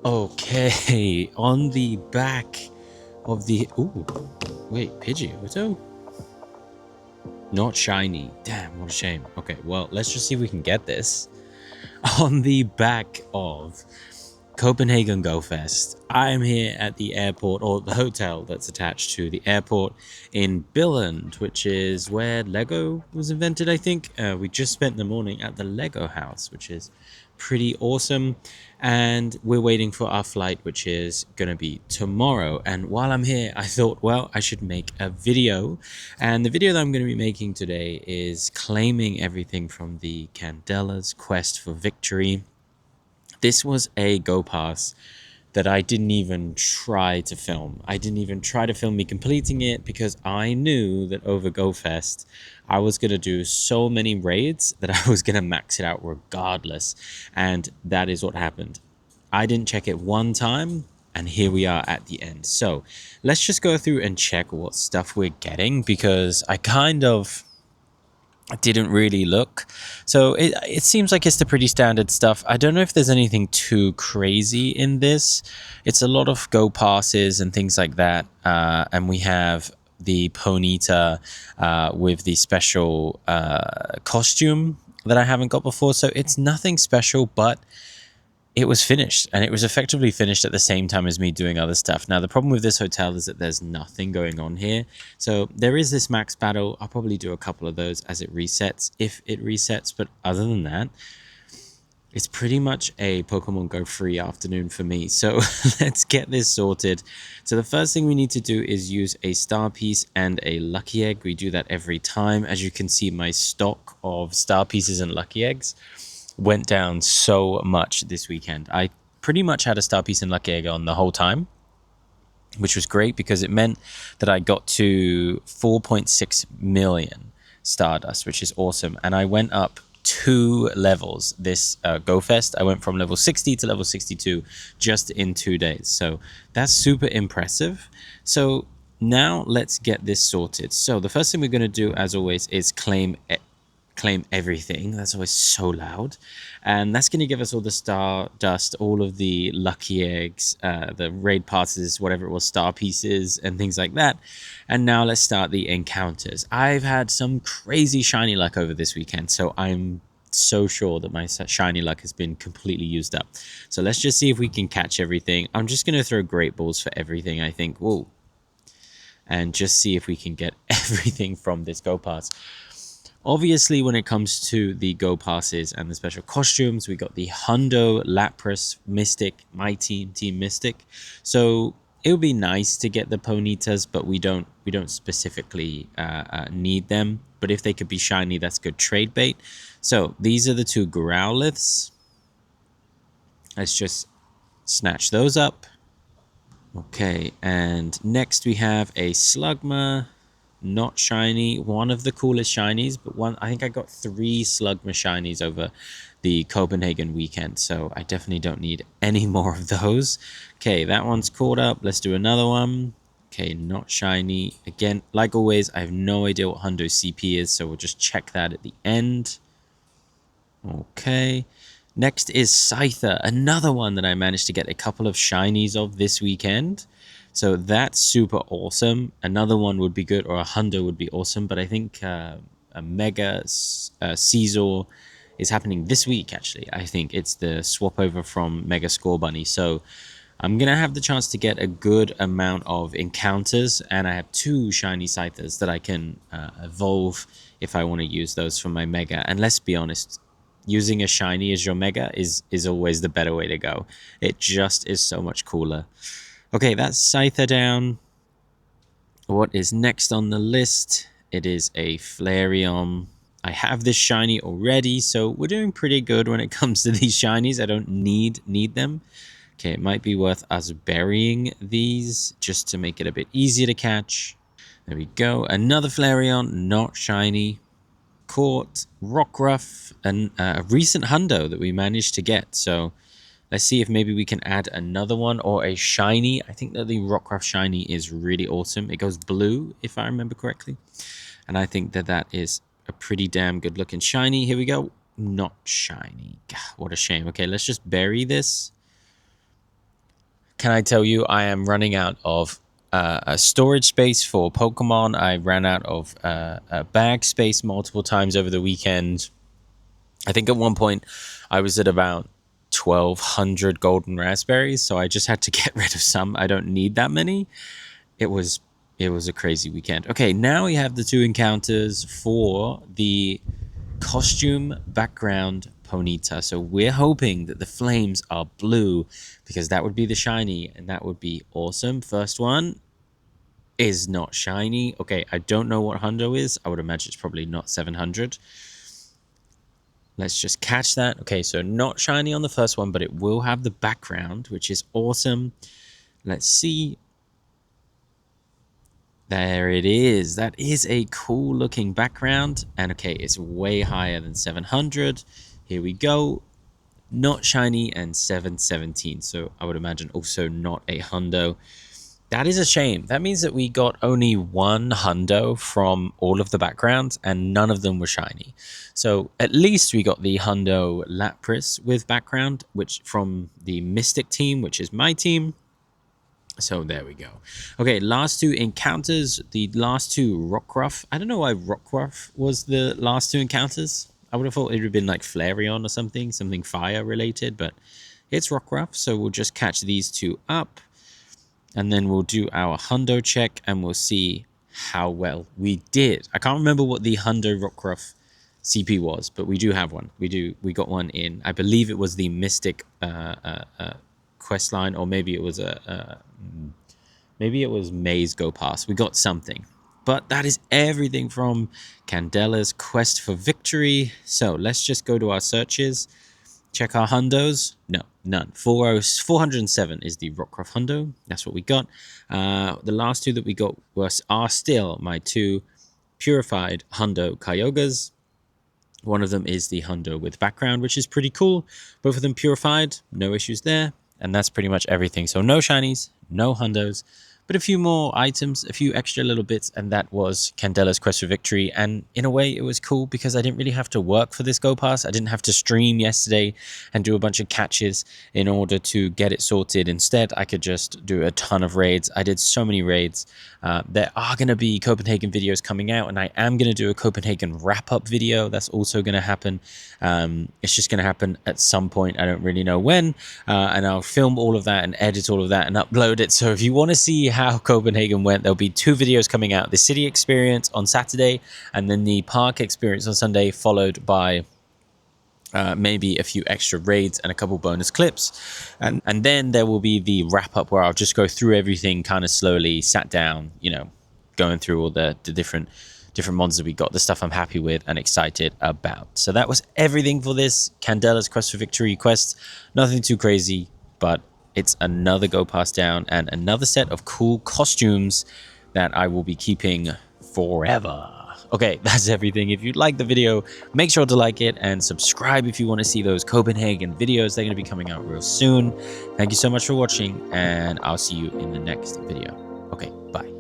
Okay, on the back of the... Ooh, wait, Pidgeotto? Not shiny. Damn, what a shame. Okay, well, let's just see if we can get this. On the back of Copenhagen Go Fest, I'm here at the airport, or the hotel that's attached to the airport in Billund, which is where Lego was invented, I think. We just spent the morning at the Lego house, which is pretty awesome. And we're waiting for our flight, which is going to be tomorrow. And while I'm here, I thought, well, I should make a video. And the video that I'm going to be making today is claiming everything from the Candela's quest for victory. This was a Go Pass that I didn't even try to film. I didn't even try to film me completing it because I knew that over GoFest, I was going to do so many raids that I was going to max it out regardless. And that is what happened. I didn't check it one time, and here we are at the end. So let's just go through and check what stuff we're getting, because I kind of didn't really look. So it seems like it's the pretty standard stuff. I don't know if there's anything too crazy in this. It's a lot of Go passes and things like that. And we have the Ponyta with the special costume that I haven't got before. So it's nothing special, but it was finished, and it was effectively finished at the same time as me doing other stuff. Now, the problem with this hotel is that there's nothing going on here. So there is this max battle. I'll probably do a couple of those as it resets, if it resets. But other than that, it's pretty much a Pokemon Go free afternoon for me. So let's get this sorted. So the first thing we need to do is use a star piece and a lucky egg. We do that every time. As you can see, my stock of star pieces and lucky eggs went down so much this weekend. I pretty much had a star piece and lucky egg on the whole time, which was great because it meant that I got to 4.6 million Stardust, which is awesome. And I went up 2 levels this Go Fest. I went from level 60 to level 62 just in 2 days. So that's super impressive. So now let's get this sorted. So the first thing we're going to do, as always, is claim everything. That's always so loud. And that's going to give us all the star dust, all of the lucky eggs, the raid passes, whatever it was, star pieces and things like that. And now let's start the encounters. I've had some crazy shiny luck over this weekend, so I'm so sure that my shiny luck has been completely used up. So let's just see if we can catch everything. I'm just going to throw great balls for everything, I think. Whoa. And just see if we can get everything from this Go Pass. Obviously, when it comes to the Go Passes and the special costumes, we got the Hundo, Lapras, Mystic, my team, Team Mystic. So it would be nice to get the Ponytas, but we don't specifically need them. But if they could be shiny, that's good trade bait. So these are the 2 Growliths. Let's just snatch those up. Okay, and next we have a Slugma. Not shiny, one of the coolest shinies, but one, I think I got 3 Slugma shinies over the Copenhagen weekend, so I definitely don't need any more of those. Okay, that one's caught up. Let's do another one. Okay, not shiny. Again, like always, I have no idea what Hundo's CP is, so we'll just check that at the end. Okay. Next is Scyther, another one that I managed to get a couple of shinies of this weekend. So that's super awesome. Another one would be good, or a Hundo would be awesome. But I think a Mega Caesar is happening this week, actually. I think it's the swap over from Mega Score Bunny. So I'm going to have the chance to get a good amount of encounters. And I have 2 shiny Scythers that I can evolve if I want to use those for my Mega. And let's be honest, using a shiny as your Mega is always the better way to go. It just is so much cooler. Okay, that's Scyther down. What is next on the list? It is a Flareon. I have this shiny already, so we're doing pretty good when it comes to these shinies. I don't need them. Okay, it might be worth us burying these just to make it a bit easier to catch. There we go. Another Flareon, not shiny. Caught Rockruff, and a recent Hundo that we managed to get. So let's see if maybe we can add another one or a shiny. I think that the Rockruff shiny is really awesome. It goes blue, if I remember correctly. And I think that that is a pretty damn good looking shiny. Here we go. Not shiny. God, what a shame. Okay, let's just bury this. can I tell you, I am running out of storage space for Pokemon. I ran out of bag space multiple times over the weekend. I think at one point I was at about 1,200 golden raspberries, so I just had to get rid of some. I don't need that many. It was a crazy weekend. Okay, now we have the 2 encounters for the costume background Ponyta. So we're hoping that the flames are blue, because that would be the shiny, and that would be awesome. First one is not shiny. Okay, I don't know what hundo is. I would imagine it's probably not 700. Let's just catch that. Okay, so not shiny on the first one, but it will have the background, which is awesome. Let's see. There it is. That is a cool looking background. And okay, it's way higher than 700. Here we go. Not shiny and 717. So I would imagine also not a hundo. That is a shame. That means that we got only 1 hundo from all of the backgrounds, and none of them were shiny. So at least we got the hundo Lapras with background, which from the Mystic team, which is my team. So there we go. Okay, last 2 encounters. The last 2 Rockruff. I don't know why Rockruff was the last 2 encounters. I would have thought it would have been like Flareon or something fire related, but it's Rockruff. So we'll just catch these 2 up. And then we'll do our hundo check, and we'll see how well we did. I can't remember what the hundo Rockruff CP was, but we do have one. We got one in, I believe it was the Mystic quest line, or maybe it was maybe it was Maze Go Pass. We got something. But that is everything from Candela's Quest for Victory. So let's just go to our searches. Check our hundos. No, none. 407 is the Rockruff hundo. That's what we got. The last 2 that we got are still my 2 purified hundo Kyogres. One of them is the hundo with background, which is pretty cool. Both of them purified. No issues there. And that's pretty much everything. So no shinies, no hundos, but a few more items, a few extra little bits, and that was Candela's Quest for Victory. And in a way, it was cool because I didn't really have to work for this Go Pass. I didn't have to stream yesterday and do a bunch of catches in order to get it sorted. Instead, I could just do a ton of raids. I did so many raids. There are going to be Copenhagen videos coming out, and I am going to do a Copenhagen wrap-up video. That's also going to happen. It's just going to happen at some point. I don't really know when. And I'll film all of that and edit all of that and upload it. So if you want to see how Copenhagen went, there'll be 2 videos coming out. The city experience on Saturday, and then the park experience on Sunday, followed by maybe a few extra raids and a couple bonus clips. And then there will be the wrap-up where I'll just go through everything kind of slowly, sat down, you know, going through all the different monsters we got, the stuff I'm happy with and excited about. So that was everything for this Candela's Quest for Victory quest. Nothing too crazy, but it's another Go Pass down and another set of cool costumes that I will be keeping forever. Okay, that's everything. If you like the video, make sure to like it and subscribe if you want to see those Copenhagen videos. They're going to be coming out real soon. Thank you so much for watching, and I'll see you in the next video. Okay, bye.